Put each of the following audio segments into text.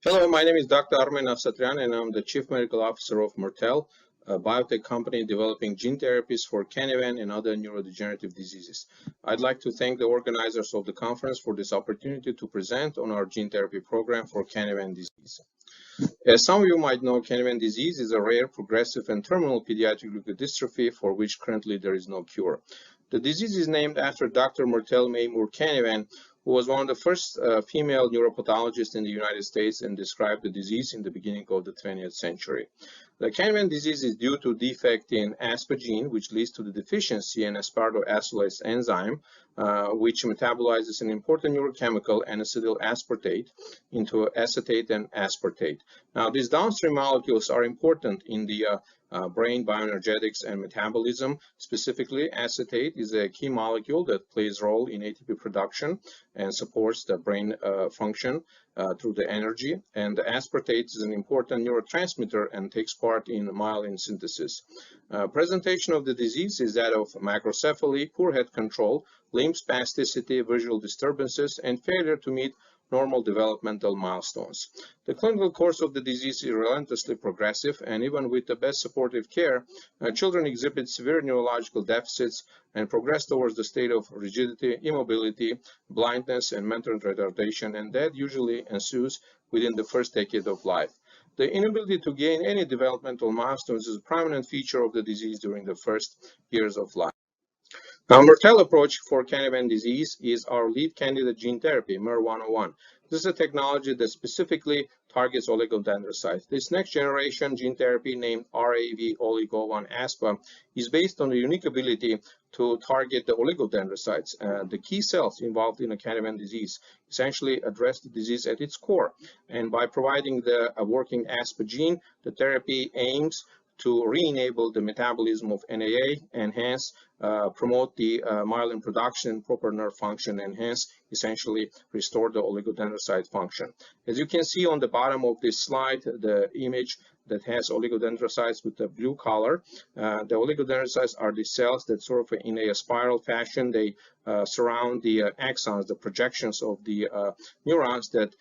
Hello, my name is Dr. Armen Asatryan, and I'm the Chief Medical Officer of Myrtelle, a biotech company developing gene therapies for Canavan and other neurodegenerative diseases. I'd like to thank the organizers of the conference for this opportunity to present on our gene therapy program for Canavan disease. As some of you might know, Canavan disease is a rare, progressive, and terminal pediatric leukodystrophy for which currently there is no cure. The disease is named after Dr. Myrtelle May Moore Canavan, who was one of the first female neuropathologists in the United States and described the disease in the beginning of the 20th century. The Canavan disease is due to defect in ASPA gene, which leads to the deficiency in aspartate enzyme, which metabolizes an important neurochemical, N-acetyl aspartate, into acetate and aspartate. Now, these downstream molecules are important in the brain bioenergetics and metabolism. Specifically, acetate is a key molecule that plays a role in ATP production and supports the brain function through the energy. And the aspartate is an important neurotransmitter and takes part in myelin synthesis. Presentation of the disease is that of macrocephaly, poor head control, limb spasticity, visual disturbances, and failure to meet normal developmental milestones. The clinical course of the disease is relentlessly progressive, and even with the best supportive care, children exhibit severe neurological deficits and progress towards the state of rigidity, immobility, blindness, and mental retardation, and that usually ensues within the first decade of life. The inability to gain any developmental milestones is a prominent feature of the disease during the first years of life. Our Myrtelle approach for Canavan disease is our lead candidate gene therapy, MYR-101. This is a technology that specifically targets oligodendrocytes. This next generation gene therapy named RAV-oligo1-ASPA is based on the unique ability to target the oligodendrocytes, the key cells involved in a Canavan disease, essentially address the disease at its core. And by providing a working ASPA gene, the therapy aims to re-enable the metabolism of NAA and hence promote the myelin production, proper nerve function, and hence essentially restore the oligodendrocyte function. As you can see on the bottom of this slide, the image that has oligodendrocytes with the blue color. The oligodendrocytes are the cells that sort of in a spiral fashion, they surround the axons, the projections of the neurons that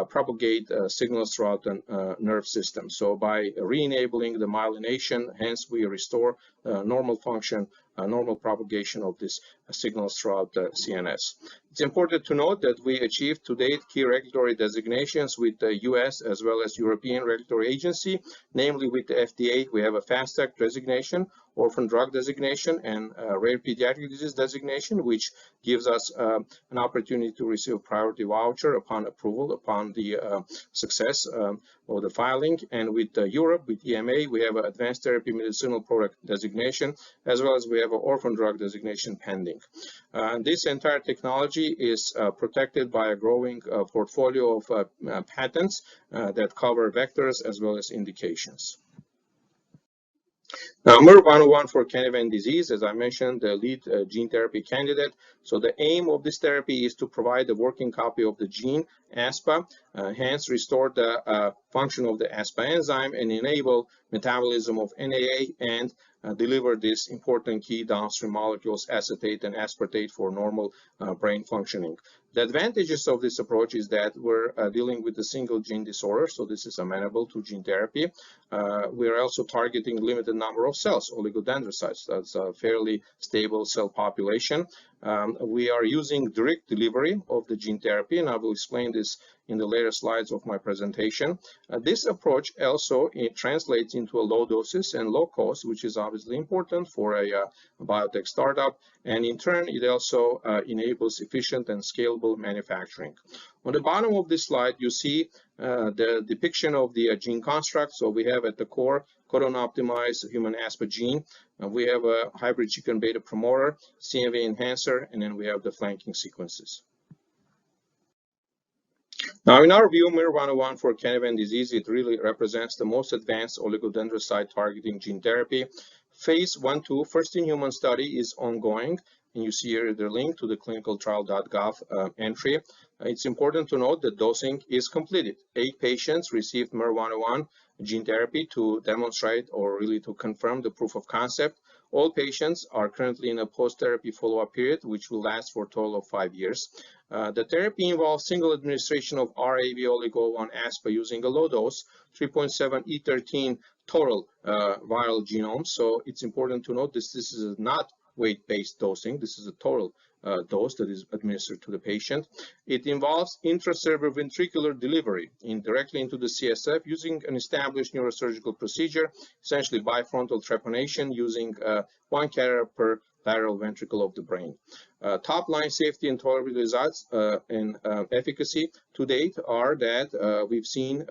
propagate signals throughout the nerve system. So by re-enabling the myelination, hence we restore normal function, normal propagation of these signals throughout the CNS. It's important to note that we achieved to date key regulatory designations with the US as well as European regulatory agency, namely with the FDA, we have a fast track designation, orphan drug designation, and rare pediatric disease designation, which gives us an opportunity to receive a priority voucher upon approval, upon the success of the filing. And with Europe, with EMA, we have an advanced therapy medicinal product designation, as well as we have an orphan drug designation pending. This entire technology is protected by a growing portfolio of patents that cover vectors as well as indications. Now, MYR-101 for Canavan disease, as I mentioned, the lead gene therapy candidate. So the aim of this therapy is to provide a working copy of the gene ASPA, hence restore the function of the ASPA enzyme and enable metabolism of NAA and deliver these important key downstream molecules, acetate and aspartate, for normal brain functioning. The advantages of this approach is that we're dealing with a single gene disorder, so this is amenable to gene therapy. We are also targeting limited number of cells, oligodendrocytes. That's a fairly stable cell population. We are using direct delivery of the gene therapy, and I will explain this in the later slides of my presentation. This approach also translates into a low doses and low cost, which is obviously important for a biotech startup, and in turn it also enables efficient and scalable manufacturing. On the bottom of this slide, you see the depiction of the gene construct. So we have at the core codon-optimized human ASPA gene. We have a hybrid chicken beta promoter, CMV enhancer, and then we have the flanking sequences. Now, in our view, MYR-101 for Canavan disease, it really represents the most advanced oligodendrocyte targeting gene therapy. Phase 1/2 first-in-human study is ongoing, and you see here the link to the clinicaltrial.gov entry. It's important to note that dosing is completed. 8 patients received MYR-101 gene therapy to demonstrate or really to confirm the proof of concept All patients are currently in a post-therapy follow-up period, which will last for a total of 5 years. The therapy involves single administration of RAV oligo-1 ASPA using a low dose, 3.7 E13 total viral genome. So it's important to note this is not weight-based dosing. This is a total dose that is administered to the patient. It involves intracerebral ventricular delivery directly into the CSF using an established neurosurgical procedure, essentially bifrontal trepanation using 1 catheter per lateral ventricle of the brain. Top-line safety and tolerability results and efficacy to date are that we've seen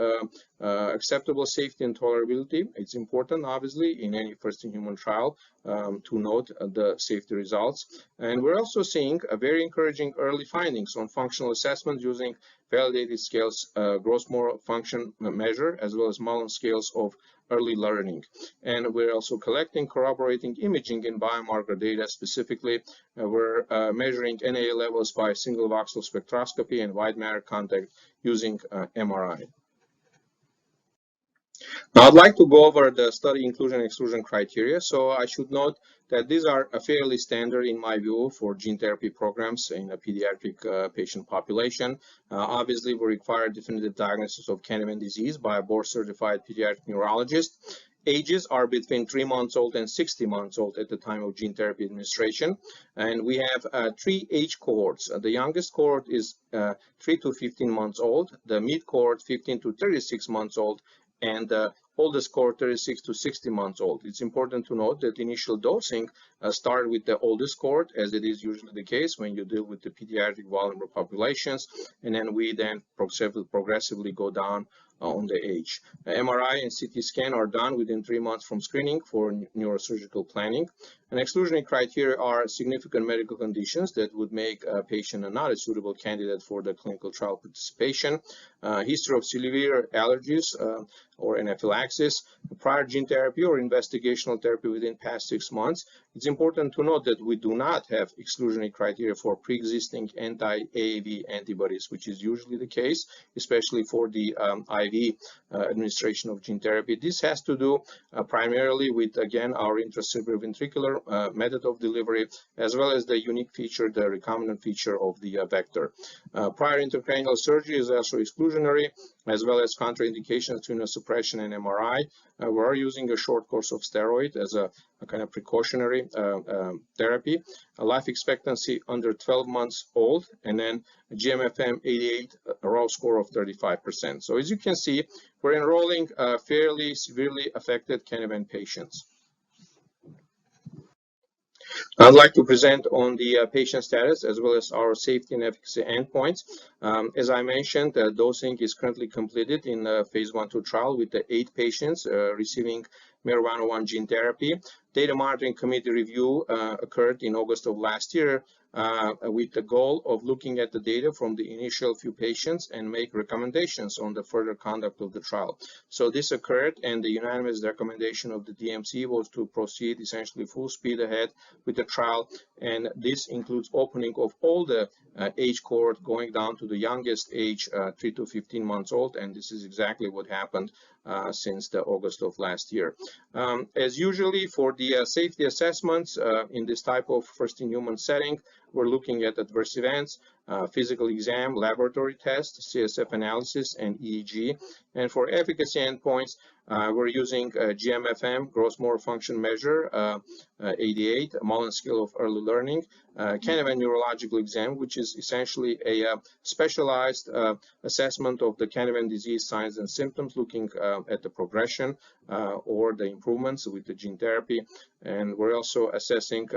acceptable safety and tolerability. It's important, obviously, in any first-in-human trial to note the safety results. And we're also seeing a very encouraging early findings on functional assessment using validated scales, gross motor function measure, as well as Mullen scales of early learning. And we're also collecting corroborating imaging and biomarker data. Specifically, we're measuring NAA levels by single voxel spectroscopy and white matter contact using MRI. Now, I'd like to go over the study inclusion and exclusion criteria. So I should note that these are fairly standard, in my view, for gene therapy programs in a pediatric patient population. Obviously, we require definitive diagnosis of Canavan disease by a board-certified pediatric neurologist. Ages are between 3 months old and 60 months old at the time of gene therapy administration. And we have 3 age cohorts. The youngest cohort is 3 to 15 months old, the mid cohort 15 to 36 months old, and the oldest cohort 36 to 60 months old. It's important to note that initial dosing started with the oldest cohort, as it is usually the case when you deal with the pediatric vulnerable populations, and then we progressively go down on the age. MRI and CT scan are done within 3 months from screening for neurosurgical planning. And exclusionary criteria are significant medical conditions that would make a patient not a suitable candidate for the clinical trial participation. History of severe allergies or anaphylaxis, prior gene therapy or investigational therapy within past 6 months. It's important to note that we do not have exclusionary criteria for pre-existing anti-AAV antibodies, which is usually the case, especially for the IV administration of gene therapy. This has to do primarily with, again, our intracerebral ventricular method of delivery, as well as the unique feature, the recombinant feature of the vector. Prior intracranial surgery is also exclusionary, as well as contraindications to immunosuppression and MRI. We are using a short course of steroid as a kind of precautionary therapy. A life expectancy under 12 months old, and then GMFM 88, a raw score of 35%. So as you can see, we're enrolling fairly severely affected Canavan patients. I'd like to present on the patient status as well as our safety and efficacy endpoints. As I mentioned, dosing is currently completed in the phase 1/2 trial with the 8 patients receiving MYR-101 gene therapy. Data monitoring committee review occurred in August of last year with the goal of looking at the data from the initial few patients and make recommendations on the further conduct of the trial. So this occurred, and the unanimous recommendation of the DMC was to proceed essentially full speed ahead with the trial, and this includes opening of all the age cohort going down to the youngest age, 3 to 15 months old, and this is exactly what happened since the August of last year. As usually for the safety assessments in this type of first-in-human setting, we're looking at adverse events, physical exam, laboratory tests, CSF analysis, and EEG. And for efficacy endpoints, we're using GMFM, gross motor function measure, 88, Mullen scale of early learning, Canavan neurological exam, which is essentially a specialized assessment of the Canavan disease signs and symptoms, looking at the progression or the improvements with the gene therapy. And we're also assessing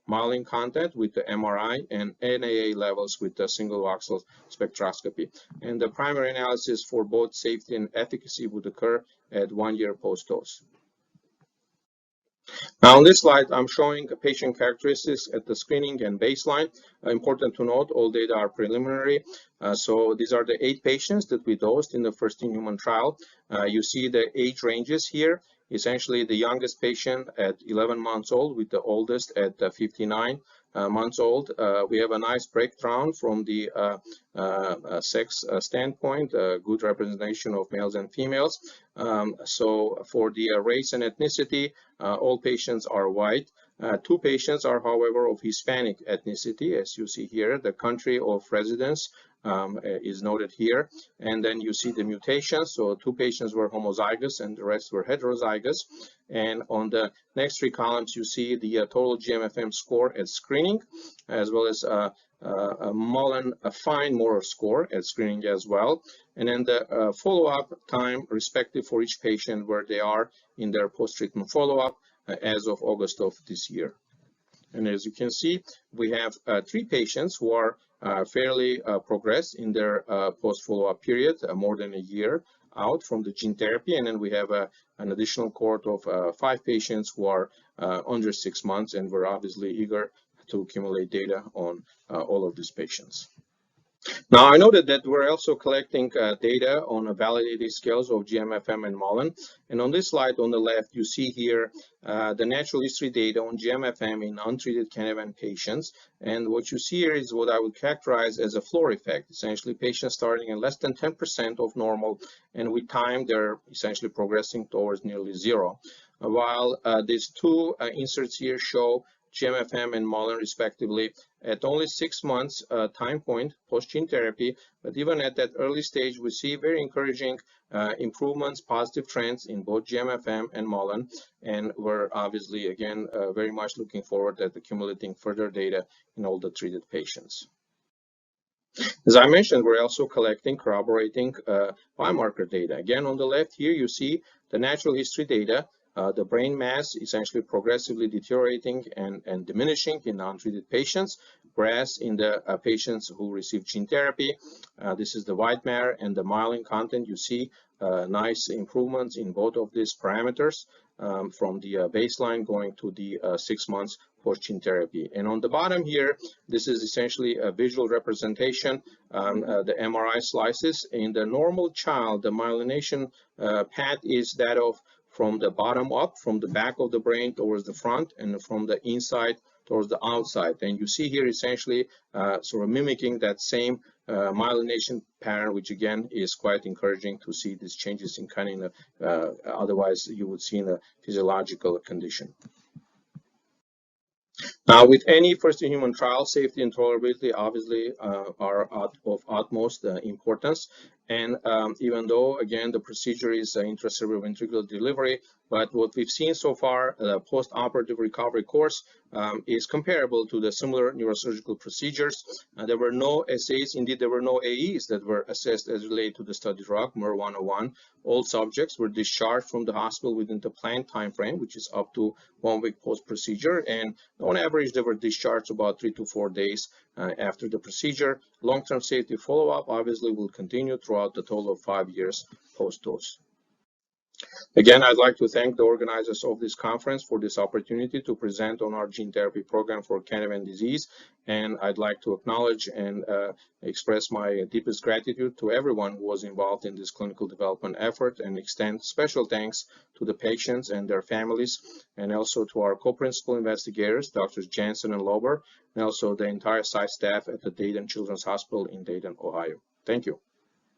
myelin content with the MRI and NAA levels with the single voxel spectroscopy. And the primary analysis for both safety and efficacy would occur at 1 year post-dose. Now on this slide, I'm showing patient characteristics at the screening and baseline. Important to note, all data are preliminary. So these are the 8 patients that we dosed in the first-in-human trial. You see the age ranges here. Essentially, the youngest patient at 11 months old with the oldest at 59 months old. We have a nice breakdown from the sex standpoint, good representation of males and females. So for the race and ethnicity, all patients are white. 2 patients are, however, of Hispanic ethnicity, as you see here. The country of residence is noted here, and then you see the mutations. So 2 patients were homozygous and the rest were heterozygous. And on the next 3 columns, you see the total GMFM score at screening, as well as a Mullen fine motor score at screening as well. And then the follow-up time respective for each patient, where they are in their post-treatment follow-up as of August of this year. And as you can see, we have 3 patients who are fairly progressed in their post-follow-up period, more than a year out from the gene therapy. And then we have an additional cohort of 5 patients who are under 6 months, and we're obviously eager to accumulate data on all of these patients. Now, I noted that we're also collecting data on validated scales of GMFM and Mullen. And on this slide on the left, you see here the natural history data on GMFM in untreated Canavan patients. And what you see here is what I would characterize as a floor effect. Essentially, patients starting at less than 10% of normal, and with time, they're essentially progressing towards nearly 0. While these 2 inserts here show GMFM and Mullen respectively at only 6 months time point post-gene therapy, but even at that early stage, we see very encouraging improvements, positive trends in both GMFM and Mullen, and we're obviously, again, very much looking forward to accumulating further data in all the treated patients. As I mentioned, we're also collecting corroborating biomarker data. Again, on the left here, you see the natural history data. The brain mass essentially progressively deteriorating and diminishing in untreated patients, whereas in the patients who receive gene therapy, this is the white matter and the myelin content, you see nice improvements in both of these parameters from the baseline going to the 6 months post-gene therapy. And on the bottom here, this is essentially a visual representation, the MRI slices. In the normal child, the myelination path is that of from the bottom up, from the back of the brain towards the front, and from the inside towards the outside. And you see here essentially sort of mimicking that same myelination pattern, which again is quite encouraging to see these changes in kinase. Otherwise, you would see in a physiological condition. Now, with any first-in-human trial, safety and tolerability obviously are of utmost importance. And even though, again, the procedure is intracerebral ventricular delivery, but what we've seen so far, the post-operative recovery course is comparable to the similar neurosurgical procedures. There were no SAs, indeed there were no AEs that were assessed as related to the study drug, MYR-101. All subjects were discharged from the hospital within the planned time frame, which is up to 1 week post-procedure, and on average they were discharged about 3 to 4 days after the procedure. Long-term safety follow-up obviously will continue throughout the total of 5 years post-dose. Again, I'd like to thank the organizers of this conference for this opportunity to present on our gene therapy program for Canavan disease. And I'd like to acknowledge and express my deepest gratitude to everyone who was involved in this clinical development effort, and extend special thanks to the patients and their families, and also to our co-principal investigators, Drs. Jansen and Lober, and also the entire site staff at the Dayton Children's Hospital in Dayton, Ohio. Thank you.